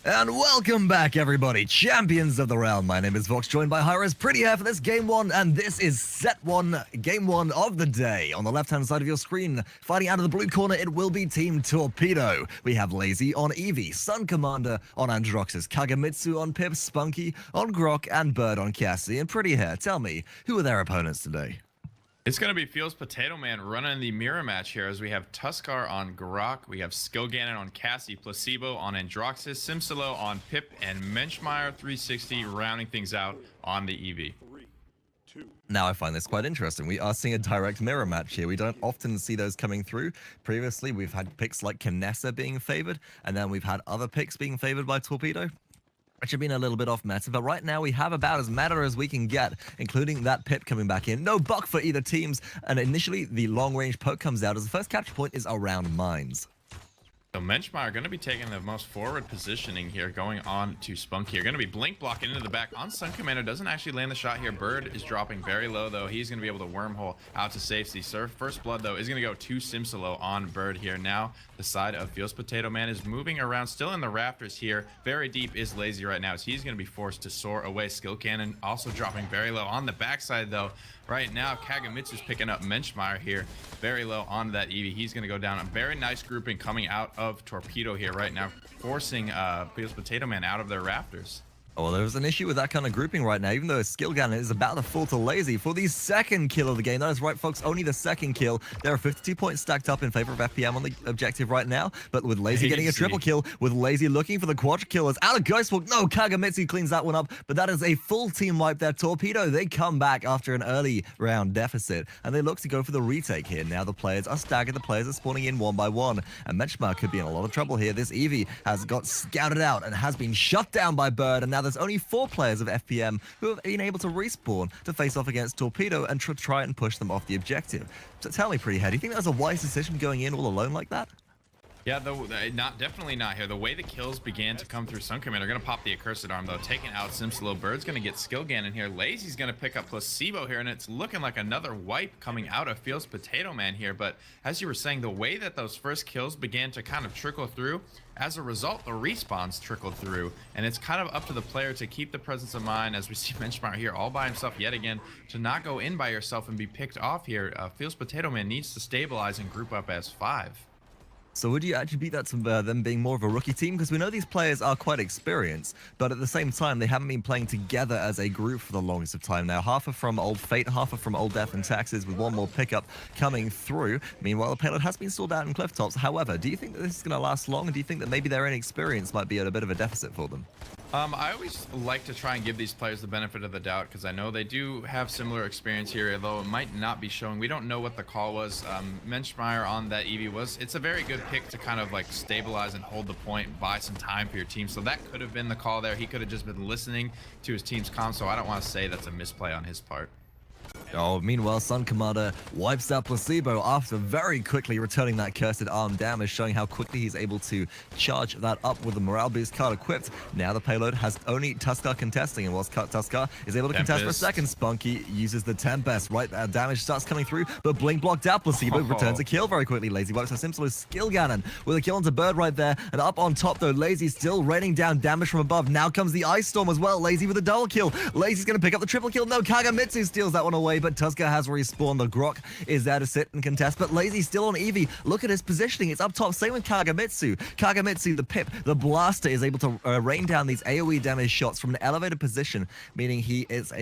And welcome back, everybody, champions of the realm. My name is Vox, joined by Hi-Rez Pretty Hair for this game one, and this is set one, game one of the day. On the left-hand side of your screen, fighting out of the blue corner, it will be Team Torpedo. We have Laizy on Eevee, SunCommander on Androxus, Kagemitsu on Pip, Spunkki on Grok, and Bird on Cassie. And Pretty Hair, tell me, who are their opponents today? It's going to be FeelsPotatoMan running the mirror match here as we have Tuzkar on Grok, we have skillganon on Cassie, Plazebo on Androxus, Simsiloo on Pip, and Menschmeyer 360 rounding things out on the Eevee. Now I find this quite interesting. We are seeing a direct mirror match here. We don't often see those coming through. Previously, we've had picks like Kinessa being favored, and then we've had other picks being favored by Torpedo, which have been a little bit off meta, but right now we have about as meta as we can get, including that Pip coming back in. No buck for either teams, and initially the long-range poke comes out as the first capture point is around mines. So Menschmeyer going to be taking the most forward positioning here, going on to Spunkki. You're going to be blink blocking into the back on SunCommander. Doesn't actually land the shot here. Bird is dropping very low, though. He's going to be able to wormhole out to safety. First blood, though, is going to go to Simsiloo on Bird here. Now the side of FeelsPotatoMan is moving around, still in the rafters here. Very deep is Laizy right now, so he's going to be forced to soar away. Skillganon also dropping very low on the backside, though. Right now, Kagemitsu's picking up Menschmeyer here, very low on that Eevee. He's going to go down. A very nice grouping coming out of Torpedo here right now, forcing FeelsPotatoMan out of their rafters. Oh, well, there's an issue with that kind of grouping right now, even though skillganon is about to fall to Laizy for the second kill of the game. That is right, folks, only the second kill. There are 52 points stacked up in favor of FPM on the objective right now, but with Laizy getting a triple kill, with Laizy looking for the quadra killers out of Ghost Walk. No, Kagemitsu cleans that one up, but that is a full team wipe there. Torpedo, they come back after an early round deficit, and they look to go for the retake here. Now the players are staggered, the players are spawning in one by one, and Menschmeyer could be in a lot of trouble here. This Eevee has got scouted out and has been shut down by Bird, and now there's only 4 players of FPM who have been able to respawn to face off against Torpedo and try and push them off the objective. So tell me, Pretty Hair, do you think that was a wise decision going in all alone like that? Yeah, definitely not here. The way the kills began to come through SunCommander, going to pop the Accursed Arm, though, taking out Simsiloo. Bird's going to get skillganon here. Laizy's going to pick up Plazebo here, and it's looking like another wipe coming out of FeelsPotatoMan here. But as you were saying, the way that those first kills began to kind of trickle through, as a result, the respawns trickled through, and it's kind of up to the player to keep the presence of mind, as we see Menschmeyer here all by himself yet again, to not go in by yourself and be picked off here. FeelsPotatoMan needs to stabilize and group up as 5. So would you attribute that to them being more of a rookie team? Because we know these players are quite experienced, but at the same time, they haven't been playing together as a group for the longest of time now. Half are from Old Fate, half are from Old Death and Taxes, with one more pickup coming through. Meanwhile, the payload has been stalled out in Clifftops. However, do you think that this is going to last long? And do you think that maybe their inexperience might be at a bit of a deficit for them? I always like to try and give these players the benefit of the doubt, because I know they do have similar experience here, although it might not be showing. We don't know what the call was. Menschmeyer on that Eevee it's a very good pick to kind of like stabilize and hold the point and buy some time for your team. So that could have been the call there. He could have just been listening to his team's comm, so I don't want to say that's a misplay on his part. Oh, meanwhile, SunCommander wipes out Plazebo after very quickly returning that cursed arm damage, showing how quickly he's able to charge that up with the morale boost card equipped. Now the payload has only Tuzkar contesting, and whilst Tuzkar is able to contest for a second, Spunkki uses the Tempest. Right, damage starts coming through, but blink blocked out. Plazebo returns a kill very quickly. Laizy wipes out Simsiloo. Skillganon with a kill onto Bird right there, and up on top though, Laizy still raining down damage from above. Now comes the Ice Storm as well. Laizy with a double kill. Laizy's going to pick up the triple kill. No, Kagemitsu steals that one away, but Tuzkar has respawned. The Grok is there to sit and contest, but Laizy's still on Eevee. Look at his positioning. It's up top. Same with Kagemitsu. Kagemitsu, the Pip, the Blaster, is able to rain down these AoE damage shots from an elevated position, meaning he has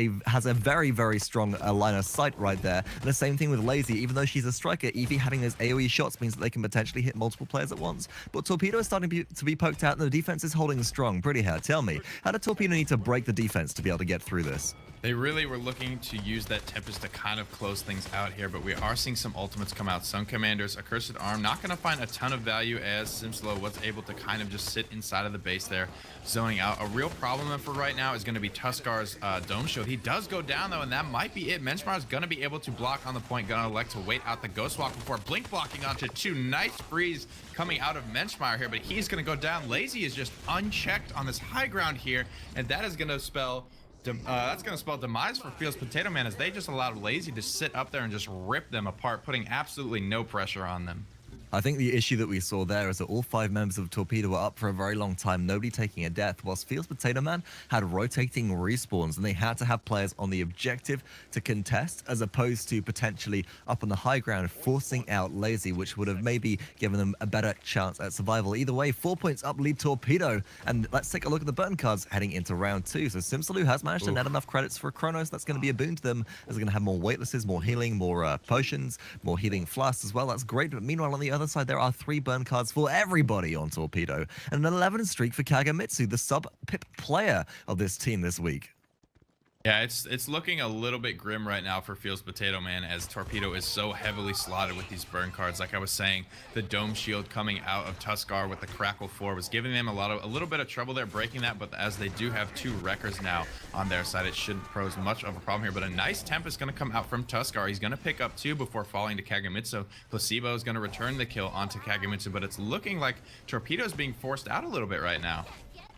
a very, very strong line of sight right there. And the same thing with Laizy. Even though she's a striker, Eevee having those AoE shots means that they can potentially hit multiple players at once. But Torpedo is starting to be poked out, and the defense is holding strong. Pretty Hair, tell me, how did Torpedo need to break the defense to be able to get through this? They really were looking to use that Tempest to kind of close things out here, but we are seeing some ultimates come out. SunCommander's Accursed Arm, not going to find a ton of value, as Simsiloo was able to kind of just sit inside of the base there, zoning out. A real problem for right now is going to be Tuzkar's Dome Shield. He does go down, though, and that might be it. Menschmeyer's going to be able to block on the point, going to elect to wait out the Ghost Walk before blink blocking onto 2. Nice freeze coming out of Menschmeyer here, but he's going to go down. Laizy is just unchecked on this high ground here, and that is going to spell that's going to spell demise for FeelsPotatoMan, as they just allowed Laizy to sit up there and just rip them apart, putting absolutely no pressure on them. I think the issue that we saw there is that all 5 members of Torpedo were up for a very long time, nobody taking a death, whilst FeelsPotatoMan had rotating respawns, and they had to have players on the objective to contest, as opposed to potentially up on the high ground, forcing out Laizy, which would have maybe given them a better chance at survival. Either way, 4 points up lead Torpedo, and let's take a look at the burn cards heading into round 2. So Simsiloo has managed to net enough credits for Chronos. That's going to be a boon to them, as they're going to have more weightlesses, more healing, more potions, more healing flasks as well. That's great, but meanwhile on the other side, there are 3 burn cards for everybody on Torpedo, and an 11 streak for Kagemitsu, the sub-pip player of this team this week. Yeah, it's looking a little bit grim right now for FeelsPotatoMan, as Torpedo is so heavily slotted with these burn cards. Like I was saying, the Dome Shield coming out of Tuzkar with the Crackle 4 was giving them a little bit of trouble there breaking that, but as they do have 2 wreckers now on their side, it shouldn't pose much of a problem here. But a nice temp is going to come out from Tuzkar. He's going to pick up 2 before falling to Kagemitsu. Plazebo is going to return the kill onto Kagemitsu, but it's looking like Torpedo is being forced out a little bit right now.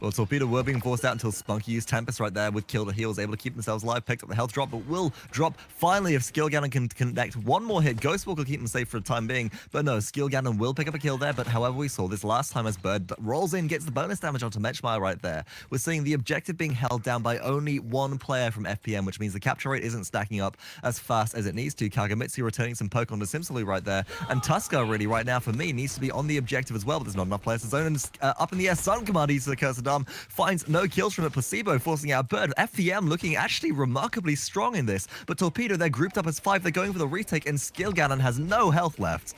Well, Torpedo were being forced out until spunkki used Tempest right there with kill to heal, was able to keep themselves alive, picked up the health drop, but will drop finally if skillganon can connect one more hit. Ghostwalk will keep them safe for the time being, but no, skillganon will pick up a kill there. But however, we saw this last time as Bird rolls in, gets the bonus damage onto Menschmeyer right there. We're seeing the objective being held down by only 1 player from FPM, which means the capture rate isn't stacking up as fast as it needs to. Kagemitsu returning some poke onto Simsiloo right there, and Tuzkar really right now for me needs to be on the objective as well, but there's not enough players to zone. And up in the air, SunCommander uses the Cursed Arm, finds no kills from it. Plazebo forcing out Bird. FPM looking actually remarkably strong in this, but Torpedo, they're grouped up as 5. They're going for the retake, and skillganon has no health left.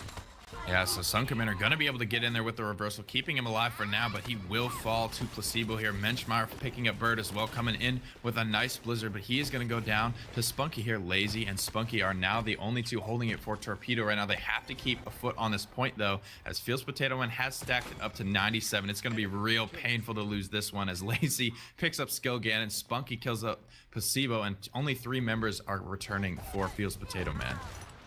Yeah, so SunCommander going to be able to get in there with the reversal, keeping him alive for now, but he will fall to Plazebo here. Menschmeyer picking up Bird as well, coming in with a nice blizzard, but he is going to go down to spunkki here. Laizy and spunkki are now the only 2 holding it for Torpedo right now. They have to keep a foot on this point, though, as FeelsPotatoMan has stacked it up to 97. It's going to be real painful to lose this one, as Laizy picks up skillganon, spunkki kills up Plazebo, and only 3 members are returning for FeelsPotatoMan.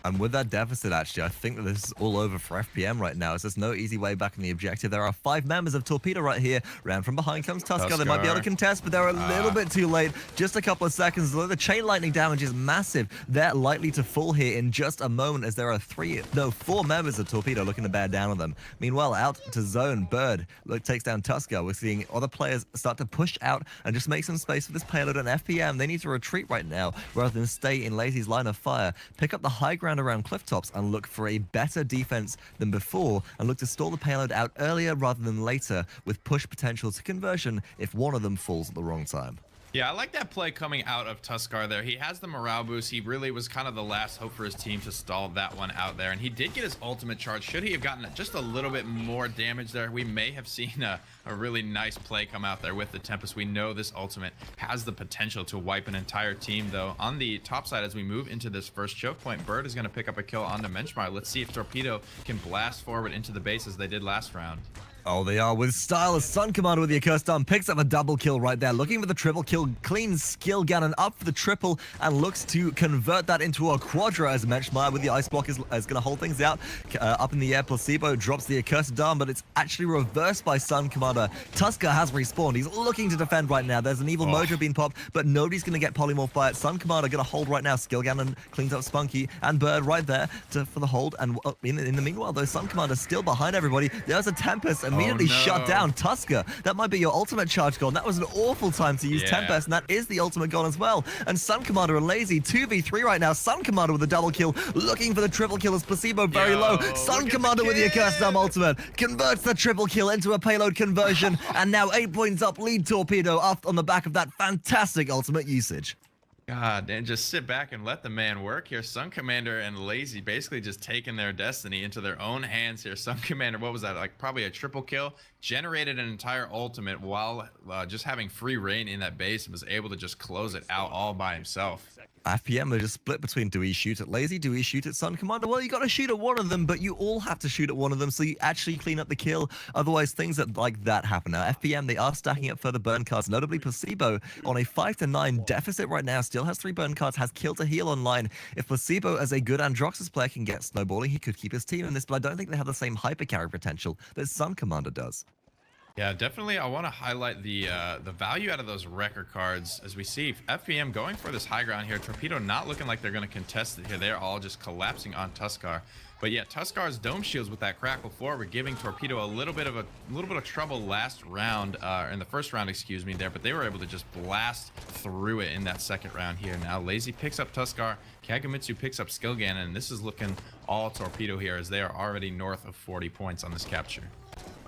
And with that deficit, actually, I think that this is all over for FPM right now. As there's no easy way back in the objective. There are 5 members of Torpedo right here. Round from behind comes Tuzkar. They might be able to contest, but they're a little bit too late. Just a couple of seconds. The chain lightning damage is massive. They're likely to fall here in just a moment, as there are 4 members of Torpedo looking to bear down on them. Meanwhile, out to zone, Bird takes down Tuzkar. We're seeing other players start to push out and just make some space for this payload. And FPM, they need to retreat right now rather than stay in Laizy's line of fire. Pick up the high ground around cliff tops and look for a better defense than before, and look to stall the payload out earlier rather than later, with push potential to conversion if one of them falls at the wrong time. Yeah, I like that play coming out of Tuzkar there. He has the morale boost. He really was kind of the last hope for his team to stall that one out there. And he did get his ultimate charge. Should he have gotten just a little bit more damage there, we may have seen a really nice play come out there with the Tempest. We know this ultimate has the potential to wipe an entire team, though. On the top side, as we move into this first choke point, Bird is going to pick up a kill onto Menschmeyer. Let's see if Torpedo can blast forward into the base as they did last round. Oh, they are with style as SunCommander with the Accursed Arm picks up a double kill right there, looking for the triple kill, cleans skillganon up for the triple, and looks to convert that into a quadra, as Menschmeyer with the ice block is going to hold things out. Up in the air, Plazebo drops the Accursed Arm, but it's actually reversed by SunCommander. Tuzkar has respawned. He's looking to defend right now. There's an evil mojo being popped, but nobody's going to get polymorphed by it. SunCommander going to hold right now. Skillganon cleans up spunkki, and Bird right there for the hold. And in the meanwhile, though, SunCommander still behind everybody. There's a Tempest immediately shut down. Tuzkar, that might be your ultimate charge gone. That was an awful time to use Tempest, and that is the ultimate gone as well. And SunCommander and Laizy 2v3 right now. SunCommander with a double kill, looking for the triple kill as Plazebo very low. SunCommander with the Accursed Arm ultimate converts the triple kill into a payload conversion, and now 8 points up lead Torpedo up on the back of that fantastic ultimate usage. God, and just sit back and let the man work here. SunCommander and Laizy basically just taking their destiny into their own hands here. SunCommander, what was that, like probably a triple kill, generated an entire ultimate while just having free reign in that base, and was able to just close it out all by himself. FPM are just split between, do we shoot at Laizy, do we shoot at SunCommander? Well, you got to shoot at one of them, but you all have to shoot at one of them so you actually clean up the kill. Otherwise, things like that happen. Now, FPM, they are stacking up further burn cards, notably Plazebo on a 5-9 deficit right now, still has 3 burn cards, has kill to heal online. If Plazebo, as a good Androxus player, can get snowballing, he could keep his team in this, but I don't think they have the same hyper carry potential that SunCommander does. Yeah, definitely. I want to highlight the value out of those wrecker cards, as we see FPM going for this high ground here. Torpedo not looking like they're going to contest it here. They're all just collapsing on Tuzkar. But yeah, Tuzkar's dome shields with that crackle forward, giving Torpedo a little bit of trouble last round, in the first round, excuse me, there. But they were able to just blast through it in that second round here. Now Laizy picks up Tuzkar, Kagemitsu picks up skillganon, and this is looking all Torpedo here as they are already north of 40 points on this capture.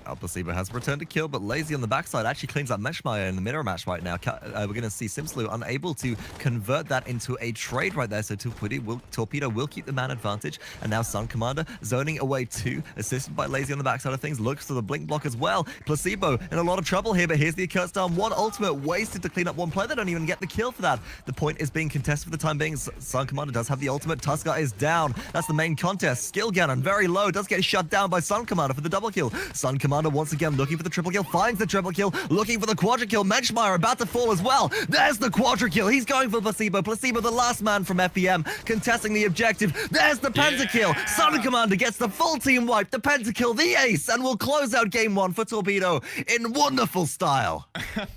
Plazebo has returned to kill, but Laizy on the backside actually cleans up Menschmeyer in the mirror match right now. We're going to see Simsiloo unable to convert that into a trade right there, so Torpedo will keep the man advantage. And now SunCommander zoning away too, assisted by Laizy on the backside of things, looks to the blink block as well. Plazebo in a lot of trouble here, but here's the accursed arm. One ultimate wasted to clean up one player. They don't even get the kill for that. The point is being contested for the time being. SunCommander does have the ultimate. Tuzkar is down. That's the main contest. Skillganon very low, does get shut down by SunCommander for the double kill. SunCommander once again looking for the triple kill, finds the triple kill, looking for the quadra kill. Menschmeyer about to fall as well. There's the quadra kill. He's going for Plazebo. Plazebo, the last man from FEM, contesting the objective. There's the pentakill. SunCommander gets the full team wipe, the pentakill, the ace, and will close out game one for Torpedo in wonderful style.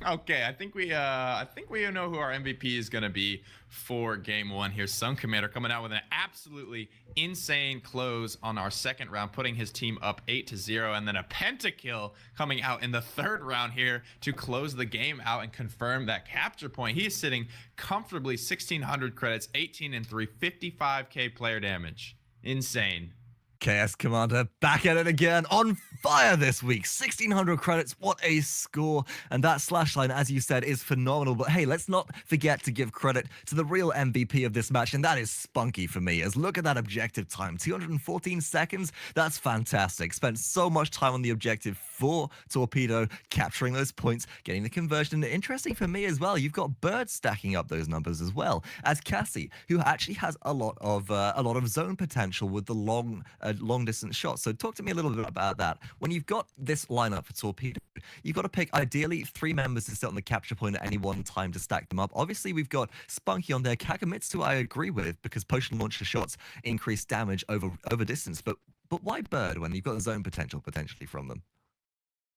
Okay, I think we know who our MVP is gonna be for game one here. SunCommander coming out with an absolutely insane close on our second round, putting his team up 8-0, and then a pentakill coming out in the third round here to close the game out and confirm that capture point. He is sitting comfortably 1,600 credits, 18-3, 55k player damage. Insane. KS Commander back at it again, on fire this week. 1,600 credits, what a score. And that slash line, as you said, is phenomenal. But hey, let's not forget to give credit to the real MVP of this match, and that is spunkki for me. As look at that objective time, 214 seconds. That's fantastic. Spent so much time on the objective for Torpedo, capturing those points, getting the conversion. And interesting for me as well, you've got Bird stacking up those numbers as well as Cassie, who actually has a lot of zone potential with the long distance shots. So talk to me a little bit about that. When you've got this lineup for Torpedo, you've got to pick ideally 3 members to sit on the capture point at any one time to stack them up. Obviously, we've got spunkki on there. Kagemitsu, I agree with, because potion launcher shots increase damage over distance. But why Bird when you've got the zone potential potentially from them?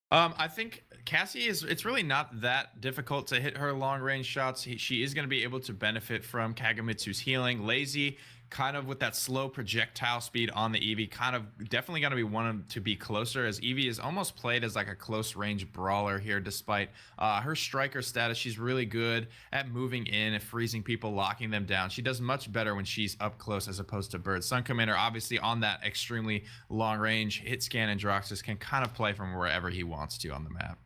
I think Cassie it's really not that difficult to hit her long range shots. She is going to be able to benefit from Kagemitsu's healing. Laizy, kind of with that slow projectile speed on the Eevee, kind of definitely going to be one to be closer, as Eevee is almost played as like a close range brawler here, despite her striker status. She's really good at moving in and freezing people, locking them down. She does much better when she's up close as opposed to Bird. SunCommander, obviously on that extremely long range, hit scan and Droxus can kind of play from wherever he wants to on the map.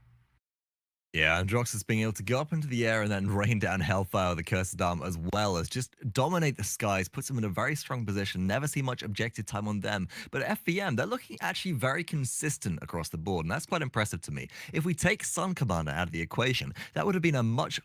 Yeah, and Droxus being able to go up into the air and then rain down Hellfire with the Cursed Arm, as well as just dominate the skies, puts them in a very strong position. Never see much objective time on them. But at FEM, they're looking actually very consistent across the board, and that's quite impressive to me. If we take SunCommander out of the equation, that would have been a much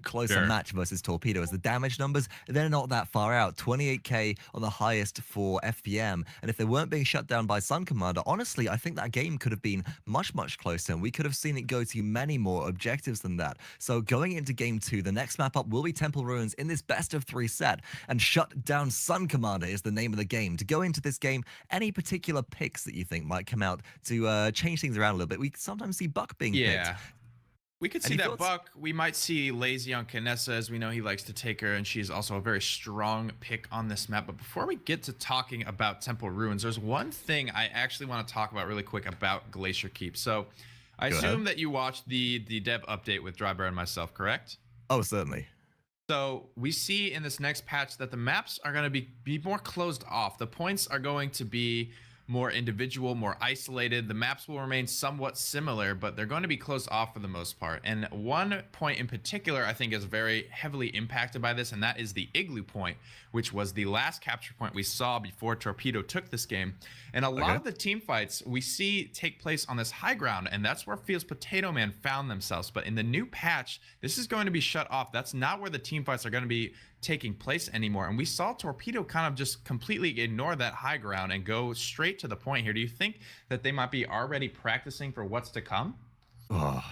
closer match versus Torpedo, as the damage numbers, they're not that far out. 28k on the highest for FEM, and if they weren't being shut down by SunCommander, honestly, I think that game could have been much closer, and we could have seen it go to many more objectives than that. So going into game 2, the next map up will be Temple Ruins in this best of 3 set, and shut down SunCommander is the name of the game. To go into this game, any particular picks that you think might come out to change things around a little bit? We sometimes see Buck being picked. We could see that Buck. We might see Laizy on Kinessa, as we know he likes to take her, and she's also a very strong pick on this map. But before we get to talking about Temple Ruins, there's one thing I actually want to talk about really quick about Glacier Keep. So I assume that you watched the dev update with Drybear and myself, correct? Oh, certainly. So we see in this next patch that the maps are going to be more closed off. The points are going to be more individual, more isolated. The maps will remain somewhat similar, but they're going to be closed off for the most part. And one point in particular I think is very heavily impacted by this, and that is the Igloo point, which was the last capture point we saw before Torpedo took this game. And a lot of the team fights we see take place on this high ground, and that's where FeelsPotatoMan found themselves. But in the new patch, this is going to be shut off. That's not where the team fights are going to be taking place anymore. And we saw Torpedo kind of just completely ignore that high ground and go straight to the point here. Do you think that they might be already practicing for what's to come? Oh,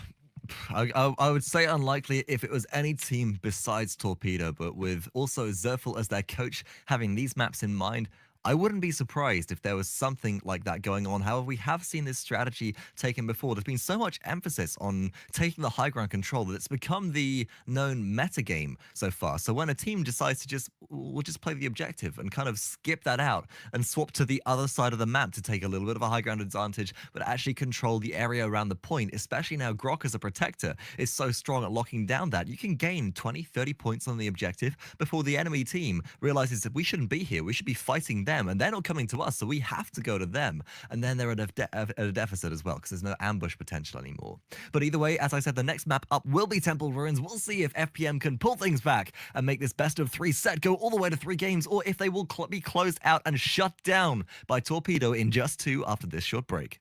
I would say unlikely if it was any team besides Torpedo, but with also Zerful as their coach having these maps in mind, I wouldn't be surprised if there was something like that going on. However, we have seen this strategy taken before. There's been so much emphasis on taking the high ground control that it's become the known meta game so far. So when a team decides to we'll just play the objective and kind of skip that out and swap to the other side of the map to take a little bit of a high ground advantage, but actually control the area around the point, especially now Grok as a protector is so strong at locking down that you can gain 20, 30 points on the objective before the enemy team realizes that we shouldn't be here. We should be fighting them, and they're not coming to us, so we have to go to them. And then they're at a deficit as well, because there's no ambush potential anymore. But either way, as I said, the next map up will be Temple Ruins. We'll see if FPM can pull things back and make this best of 3 set go all the way to 3 games, or if they will be closed out and shut down by Torpedo in just 2 after this short break.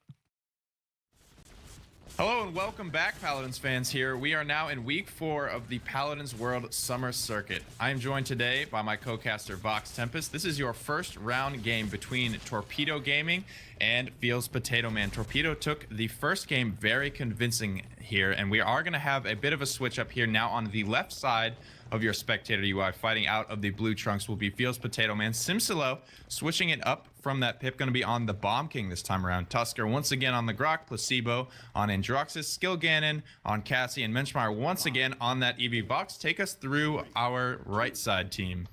Hello and welcome back, Paladins fans here. We are now in week 4 of the Paladins World Summer Circuit. I am joined today by my co-caster Vox Tempest. This is your first round game between Torpedo Gaming and FeelsPotatoMan. Torpedo took the first game very convincing here, and we are going to have a bit of a switch up here now on the left side of your spectator UI. Fighting out of the blue trunks will be FeelsPotatoMan. Simsiloo switching it up from that pip, going to be on the Bomb King this time around. Tuzkar once again on the Grok, Plazebo on Androxus, skillganon on Cassie, and Menschmeyer once again on that EV box. Take us through our right side team.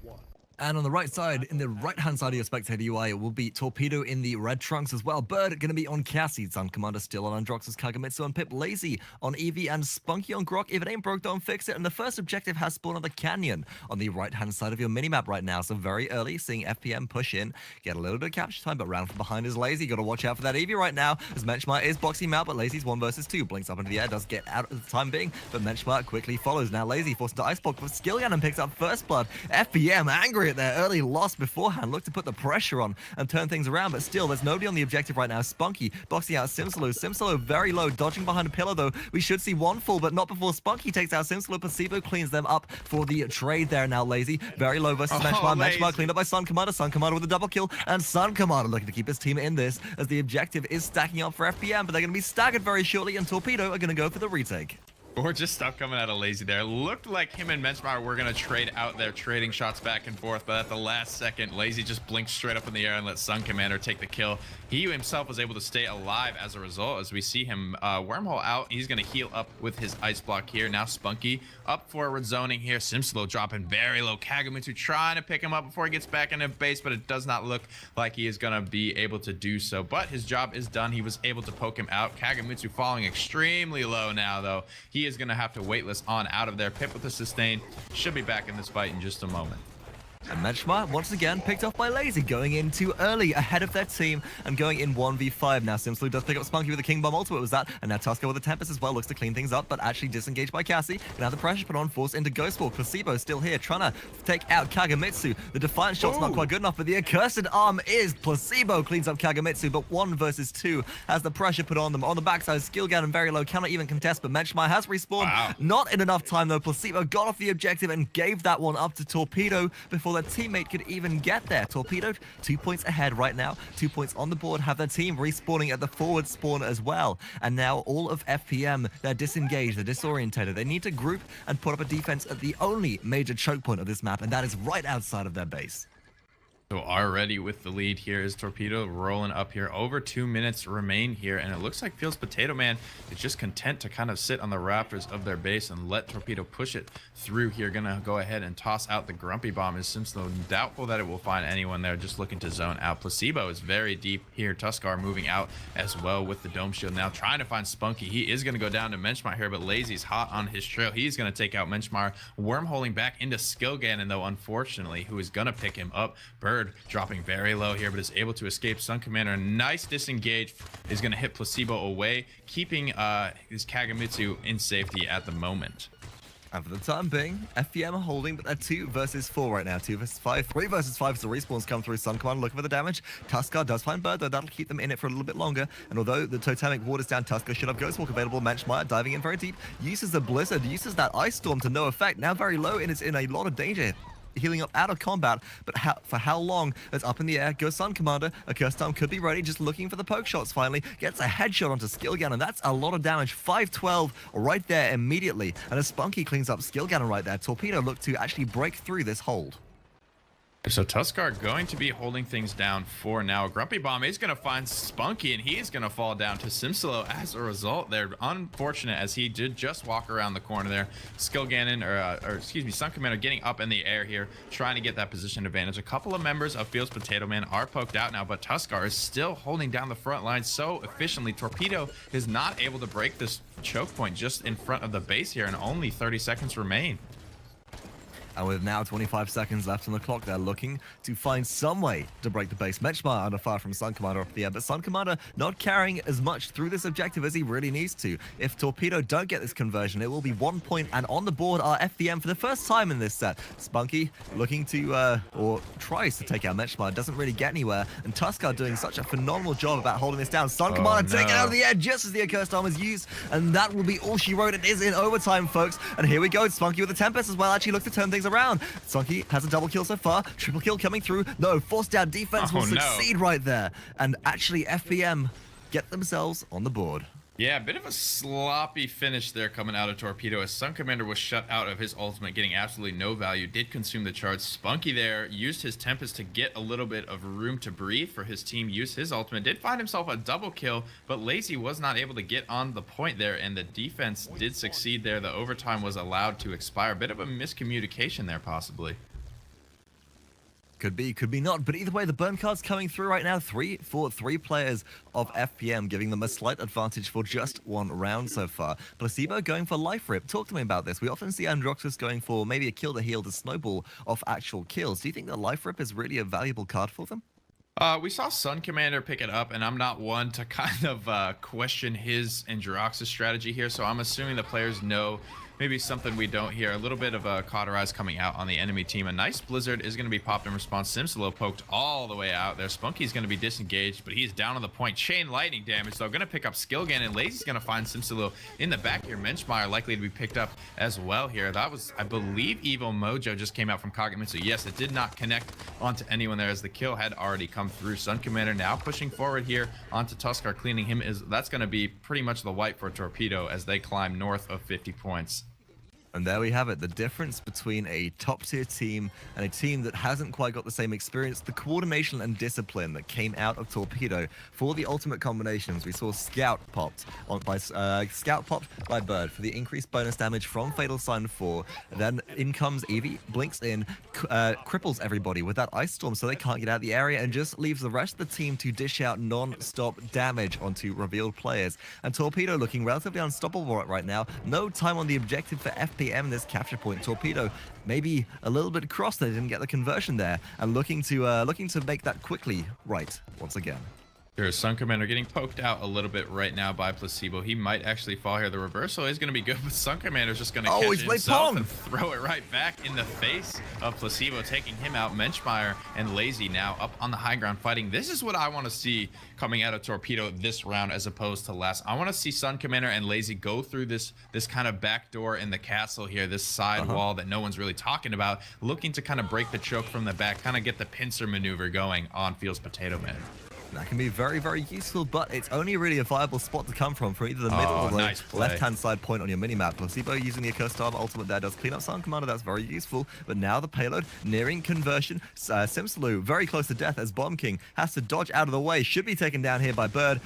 And on the right side, in the right-hand side of your spectator UI, it will be Torpedo in the red trunks as well. Bird going to be on Cassie, SunCommander still on Androxus, Kagemitsu on Pip, Laizy on Eevee, and Spunkki on Grok. If it ain't broke, don't fix it. And the first objective has spawned on the canyon on the right-hand side of your minimap right now. So very early, seeing FPM push in, get a little bit of capture time, but round from behind is Laizy. Got to watch out for that Eevee right now, as Menschmeyer is boxing him out, but Laizy's 1 versus 2. Blinks up into the air, does get out at the time being, but Menschmeyer quickly follows. Now Laizy forced into Icebox, but skillganon picks up first blood. FPM angry at their early loss beforehand, look to put the pressure on and turn things around, but still there's nobody on the objective right now. Spunkki boxing out Simsiloo very low, dodging behind a pillar though. We should see one fall, but not before Spunkki takes out Simsiloo. Plazebo cleans them up for the trade there. Now Laizy very low versus Menschmeyer. Menschmeyer cleaned up by SunCommander with a double kill, and SunCommander looking to keep his team in this as the objective is stacking up for FPM, but they're going to be staggered very shortly, and Torpedo are going to go for the retake. Gorgeous stuff coming out of Laizy there. Looked like him and Menschmeyer were going to trade out there, trading shots back and forth, but at the last second, Laizy just blinked straight up in the air and let SunCommander take the kill. He himself was able to stay alive as a result, as we see him wormhole out. He's going to heal up with his ice block here. Now Spunkki up for rezoning here. Simsiloo dropping very low. Kagemitsu trying to pick him up before he gets back into base, but it does not look like he is going to be able to do so. But his job is done. He was able to poke him out. Kagemitsu falling extremely low now, though. He is going to have to waitlist on out of there. Pip with the sustain. Should be back in this fight in just a moment. And Menschmeyer, once again, picked off by Laizy, going in too early, ahead of their team, and going in 1v5. Now, Simsiloo does pick up Spunkki with a King Bomb ultimate, was that, and now Tuzkar with a Tempest as well, looks to clean things up, but actually disengaged by Cassie. Now the pressure put on, forced into Ghost Walk. Plazebo still here, trying to take out Kagemitsu. The Defiant shot's not quite good enough, but the Accursed Arm is Plazebo, cleans up Kagemitsu, but 1 versus 2 has the pressure put on them. On the backside, skillganon very low, cannot even contest, but Menschmeyer has respawned. Wow. Not in enough time, though. Plazebo got off the objective and gave that one up to Torpedo before their teammate could even get there. Torpedo 2 points ahead right now, 2 points on the board, have their team respawning at the forward spawn as well. And now all of FPM, they're disengaged, they're disorientated. They need to group and put up a defense at the only major choke point of this map, and that is right outside of their base. So already with the lead here is Torpedo rolling up here. Over 2 minutes remain here, and it looks like FeelsPotatoMan is just content to kind of sit on the rafters of their base and let Torpedo push it through here. Gonna go ahead and toss out the Grumpy Bomb. Is Simsiloo doubtful that it will find anyone there, just looking to zone out. Plazebo is very deep here. Tuzkar moving out as well with the Dome Shield. Now trying to find Spunkki. He is going to go down to Menschmeyer here, but Laizy's hot on his trail. He's going to take out Menschmeyer. Wormholing back into skillganon, though, unfortunately, who is going to pick him up. Bird dropping very low here, but is able to escape. SunCommander, nice disengage, is going to hit Plazebo away, keeping his Kagemitsu in safety at the moment. And for the time being, FPM are holding, but they're 2 versus 4 right now. 2 versus 5, 3 versus 5, so respawns come through. SunCommander looking for the damage. Tuzkar does find Bird, though that'll keep them in it for a little bit longer. And although the totemic ward is down, Tuzkar should have Ghost Walk available. Menschmeyer diving in very deep, uses the Blizzard, uses that Ice Storm to no effect. Now very low and is in a lot of danger. Healing up out of combat, but for how long? It's up in the air. Goes SunCommander. A Curse Time could be ready, just looking for the poke shots finally. Gets a headshot onto skillganon, and that's a lot of damage. 512 right there immediately. And as Spunkki cleans up skillganon right there, Torpedo looked to actually break through this hold. So Tuzkar going to be holding things down for now. Grumpy Bomb is going to find Spunkki, and he is going to fall down to Simsiloo as a result. They're unfortunate as he did just walk around the corner there. Skillganon, or excuse me, SunCommander getting up in the air here, trying to get that position advantage. A couple of members of FeelsPotatoMan are poked out now, but Tuzkar is still holding down the front line so efficiently. Torpedo is not able to break this choke point just in front of the base here, and only 30 seconds remain. And with now 25 seconds left on the clock, they're looking to find some way to break the base. Menchmar under fire from SunCommander up the end, but SunCommander not carrying as much through this objective as he really needs to. If Torpedo don't get this conversion, it will be 1 point, and on the board are FDM for the first time in this set. Spunkki looking to, or tries to take out Menchmar, doesn't really get anywhere, and Tuzkar doing such a phenomenal job about holding this down. SunCommander taking it out of the air just as the accursed arm is used, and that will be all she wrote. It is in overtime, folks, and here we go. Spunkki with the Tempest as well, actually looks to turn things around. Spunkki has a double kill so far. Triple kill coming through. No, forced down defense will succeed right there. And actually, FPM get themselves on the board. Yeah, a bit of a sloppy finish there coming out of Torpedo as SunCommander was shut out of his ultimate, getting absolutely no value, did consume the charge. Spunkki there used his Tempest to get a little bit of room to breathe for his team, used his ultimate, did find himself a double kill, but Laizy was not able to get on the point there, and the defense did succeed there. The overtime was allowed to expire. A bit of a miscommunication there, possibly. Could be not, but either way, the burn card's coming through right now. 3 for 3 players of FPM, giving them a slight advantage for just 1 round so far. Plazebo going for life rip. Talk to me about this. We often see Androxus going for maybe a kill to heal to snowball off actual kills. Do you think that life rip is really a valuable card for them? We saw SunCommander pick it up, and I'm not one to kind of question his Androxus strategy here, so I'm assuming the players know maybe something we don't hear. A little bit of a Cauterize coming out on the enemy team. A nice Blizzard is going to be popped in response. Simsiloo poked all the way out there. Spunkki's going to be disengaged, but he's down on the point. Chain lightning damage, though. Going to pick up Skillganon, and Laizy's going to find Simsiloo in the back here. Menchmar likely to be picked up as well here. That was, I believe, Evil Mojo just came out from Kagemitsu. Yes, it did not connect onto anyone there as the kill had already come through. SunCommander now pushing forward here onto Tuzkar, cleaning him. That's going to be pretty much the wipe for Torpedo as they climb north of 50 points. And there we have it, the difference between a top-tier team and a team that hasn't quite got the same experience, the coordination and discipline that came out of Torpedo. For the ultimate combinations, we saw Scout popped by Bird for the increased bonus damage from Fatal Sign 4. Then in comes Eevee, blinks in, cripples everybody with that Ice Storm so they can't get out of the area, and just leaves the rest of the team to dish out non-stop damage onto revealed players. And Torpedo looking relatively unstoppable right now. No time on the objective for FPM in this capture point. Torpedo maybe a little bit cross, they didn't get the conversion there, and looking to make that quickly right once again. There's SunCommander getting poked out a little bit right now by Plazebo. He might actually fall here. The reversal is going to be good, but SunCommander's just going to catch it himself and throw it right back in the face of Plazebo, taking him out. Menchmar and Laizy now up on the high ground fighting. This is what I want to see coming out of Torpedo this round as opposed to last. I want to see SunCommander and Laizy go through this kind of back door in the castle here, this side wall that no one's really talking about, looking to kind of break the choke from the back, kind of get the pincer maneuver going on FeelsPotatoMan. That can be very, very useful, but it's only really a viable spot to come from either the middle or the left-hand side point on your minimap. Plazebo using the Accursed Armor ultimate there does clean up SunCommander, that's very useful, but now the payload nearing conversion. Simsiloo very close to death as Bomb King has to dodge out of the way, should be taken down here by Bird.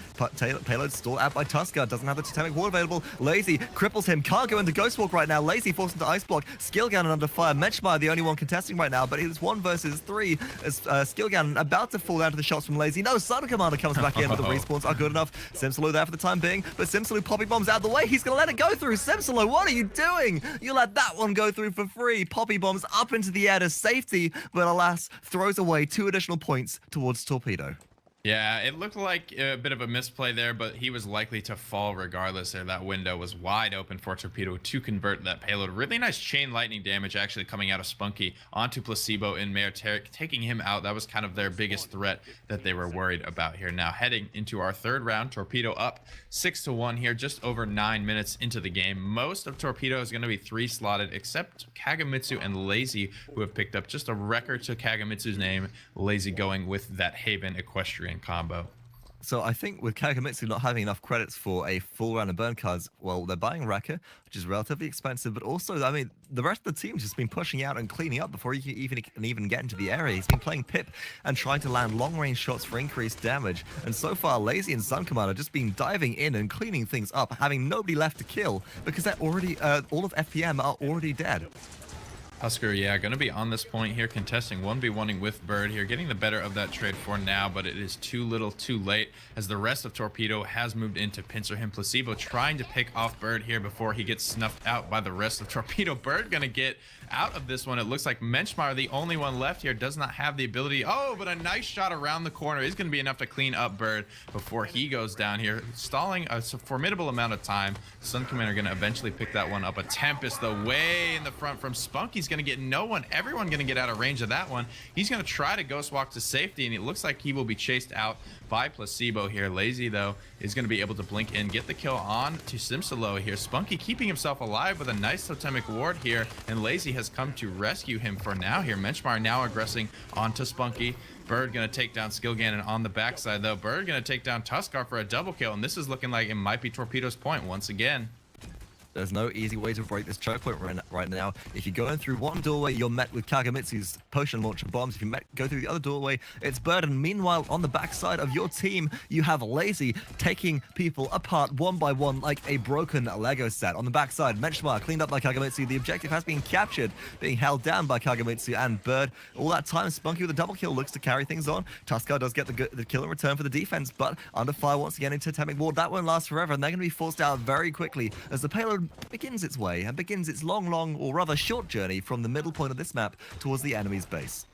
Payload stalled out by Tuzkar, doesn't have the totemic ward available. Laizy cripples him, can't go into Ghost Walk right now. Laizy forced into Ice Block, Skillganon under fire. Menchmar the only one contesting right now, but it's 1 versus 3 as Skillganon about to fall down to the shots from Laizy. No, SunCommander comes back in, but the respawns are good enough. Simsiloo there for the time being, but Simsiloo Poppy Bombs out of the way. He's going to let it go through. Simsiloo, what are you doing? You let that one go through for free. Poppy Bombs up into the air to safety, but alas, throws away 2 additional points towards Torpedo. Yeah, it looked like a bit of a misplay there, but he was likely to fall regardless there. That window was wide open for Torpedo to convert that payload. Really nice chain lightning damage actually coming out of Spunkki onto Plazebo in Mare, taking him out. That was kind of their biggest threat that they were worried about here. Now heading into our 3rd round, Torpedo up 6-1 here, just over 9 minutes into the game. Most of Torpedo is going to be 3-slotted, except Kagemitsu and Laizy, who have picked up just a record to Kagemitsu's name. Laizy going with that Haven Equestrian combo. So I think with Kagemitsu not having enough credits for a full round of burn cards, well, they're buying Wrecker, which is relatively expensive, but also, I mean, the rest of the team's just been pushing out and cleaning up before he can even get into the area. He's been playing Pip and trying to land long-range shots for increased damage, and so far, Laizy and SunCommander just been diving in and cleaning things up, having nobody left to kill, because they're already, all of FPM are already dead. Tuzkar, yeah, going to be on this point here, contesting 1v1ing with Bird here, getting the better of that trade for now, but it is too little too late as the rest of Torpedo has moved in to pincer him. Plazebo trying to pick off Bird here before he gets snuffed out by the rest of Torpedo. Bird going to get out of this one. It looks like Menschmar, the only one left here, does not have the ability. Oh, but a nice shot around the corner is going to be enough to clean up Bird before he goes down here, stalling a formidable amount of time. SunCommander going to eventually pick that one up. A Tempest, the way in the front from Spunkky's going to get no one. Everyone going to get out of range of that one. He's going to try to ghost walk to safety, and it looks like he will be chased out by Plazebo here. Laizy, though, is going to be able to blink in, get the kill on to Simsiloo here. Spunkki keeping himself alive with a nice totemic ward here, and Laizy has come to rescue him for now here. Menschmar now aggressing onto Spunkki. Bird going to take down skillganon on the backside, though. Bird going to take down Tuzkar for a double kill, and this is looking like it might be Torpedo's point once again. There's no easy way to break this choke point right now. If you go in through one doorway, you're met with Kagemitsu's potion launcher bombs. If you go through the other doorway, it's Bird. And meanwhile, on the backside of your team, you have Laizy taking people apart one by one like a broken Lego set. On the backside, Menschmar cleaned up by Kagemitsu. The objective has been captured, being held down by Kagemitsu and Bird. All that time, Spunkki with a double kill looks to carry things on. Tuzkar does get the kill in return for the defense, but under fire once again into Totemic Ward. That won't last forever, and they're going to be forced out very quickly as the payload begins its way and begins its long, or rather short journey from the middle point of this map towards the enemy's base.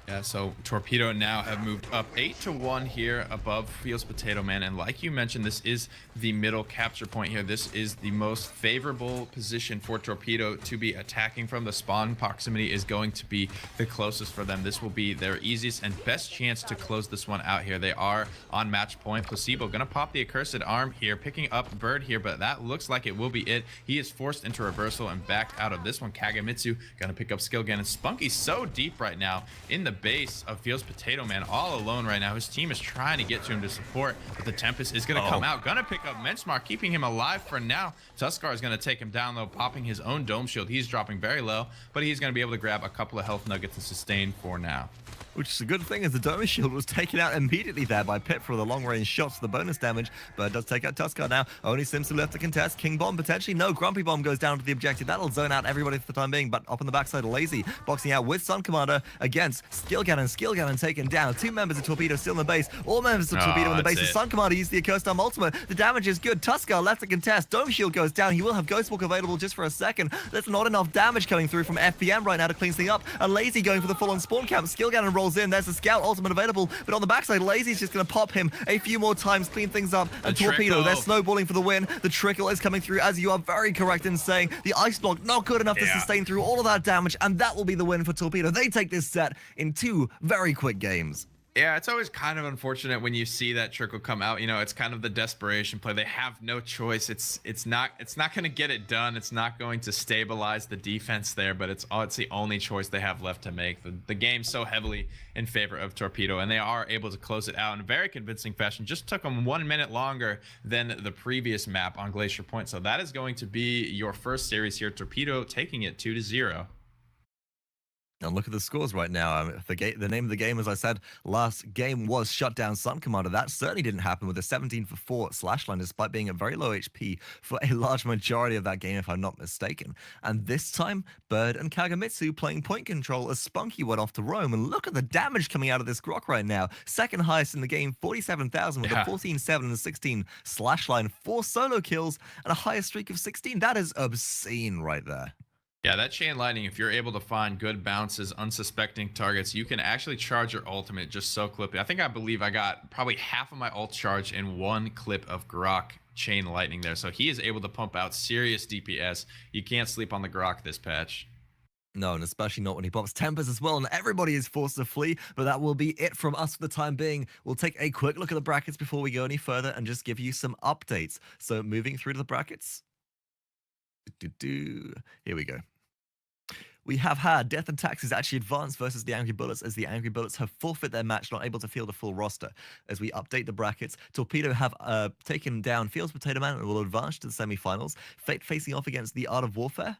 Yeah, so Torpedo now have moved up 8-1 here above FeelsPotatoMan, and like you mentioned, this is the middle capture point here. This is the most favorable position for Torpedo to be attacking from. The spawn proximity is going to be the closest for them. This will be their easiest and best chance to close this one out here. They are on match point. Plazebo gonna pop the accursed arm here, picking up Bird here, but that looks like it will be it. He is forced into reversal and backed out of this one. Kagemitsu gonna pick up skillganon, and Spunkky's so deep right now in the base of FeelsPotatoMan, all alone right now. His team is trying to get to him to support, but the Tempest is going to come out. Gonna pick up Menschmar, keeping him alive for now. Tuzkar is going to take him down, though, popping his own dome shield. He's dropping very low, but he's going to be able to grab a couple of health nuggets and sustain for now. Which is a good thing, as the dome shield was taken out immediately there by Pip for the long-range shots for the bonus damage, but it does take out Tuzkar now. Only Simsiloo left to contest. King Bomb potentially. No, Grumpy Bomb goes down to the objective. That'll zone out everybody for the time being, but up on the backside, Laizy boxing out with SunCommander against skillganon. Skillganon taken down. Two members of Torpedo still in the base. All members of Torpedo in the base. SunCommander used the accursed arm ultimate. The damage is good. Tuzkar left to contest. Dome shield goes down. He will have Ghostwalk available just for a second. There's not enough damage coming through from FPM right now to clean things up. And Laizy going for the full-on spawn camp. Skillganon rolls in. There's a scout ultimate available, but on the backside, Laizy's just going to pop him a few more times, clean things up, and Torpedo, they're snowballing for the win. The trickle is coming through, as you are very correct in saying. The ice block not good enough to sustain through all of that damage, and that will be the win for Torpedo. They take this set in 2 very quick games. Yeah, it's always kind of unfortunate when you see that trickle come out. You know, it's kind of the desperation play. They have no choice. It's not going to get it done. It's not going to stabilize the defense there, but it's the only choice they have left to make. The game's so heavily in favor of Torpedo, and they are able to close it out in a very convincing fashion. Just took them 1 minute longer than the previous map on Glacier Point. So that is going to be your first series here. Torpedo taking it 2-0. And look at the scores right now. The name of the game, as I said, last game was Shut Down SunCommander. That certainly didn't happen with a 17-4 slash line, despite being a very low HP for a large majority of that game, if I'm not mistaken. And this time, Bird and Kagemitsu playing point control as Spunkki went off to roam. And look at the damage coming out of this Grok right now. Second highest in the game, 47,000 with a 14-7 and 16 slash line, 4 solo kills, and a higher streak of 16. That is obscene right there. Yeah, that chain lightning, if you're able to find good bounces, unsuspecting targets, you can actually charge your ultimate just so clippy. I believe I got probably half of my ult charge in 1 clip of Grok chain lightning there. So he is able to pump out serious DPS. You can't sleep on the Grok this patch. No, and especially not when he pops tempers as well, and everybody is forced to flee, but that will be it from us for the time being. We'll take a quick look at the brackets before we go any further and just give you some updates. So moving through to the brackets. Here we go. We have had Death and Taxes actually advance versus the Angry Bullets, as the Angry Bullets have forfeit their match, not able to field a full roster. As we update the brackets, Torpedo have taken down FeelsPotatoMan and will advance to the semi-finals. Fate facing off against the Art of Warfare.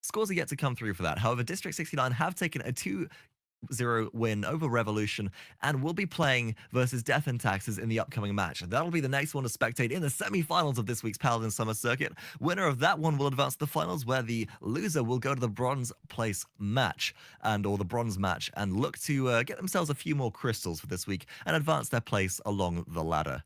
Scores are yet to come through for that. However, District 69 have taken a 2-0 win over Revolution and will be playing versus Death and Taxes in the upcoming match. That'll be the next one to spectate in the semi-finals of this week's Paladins Summer Circuit. Winner of that one will advance to the finals, where the loser will go to the bronze place match or the bronze match and look to get themselves a few more crystals for this week and advance their place along the ladder.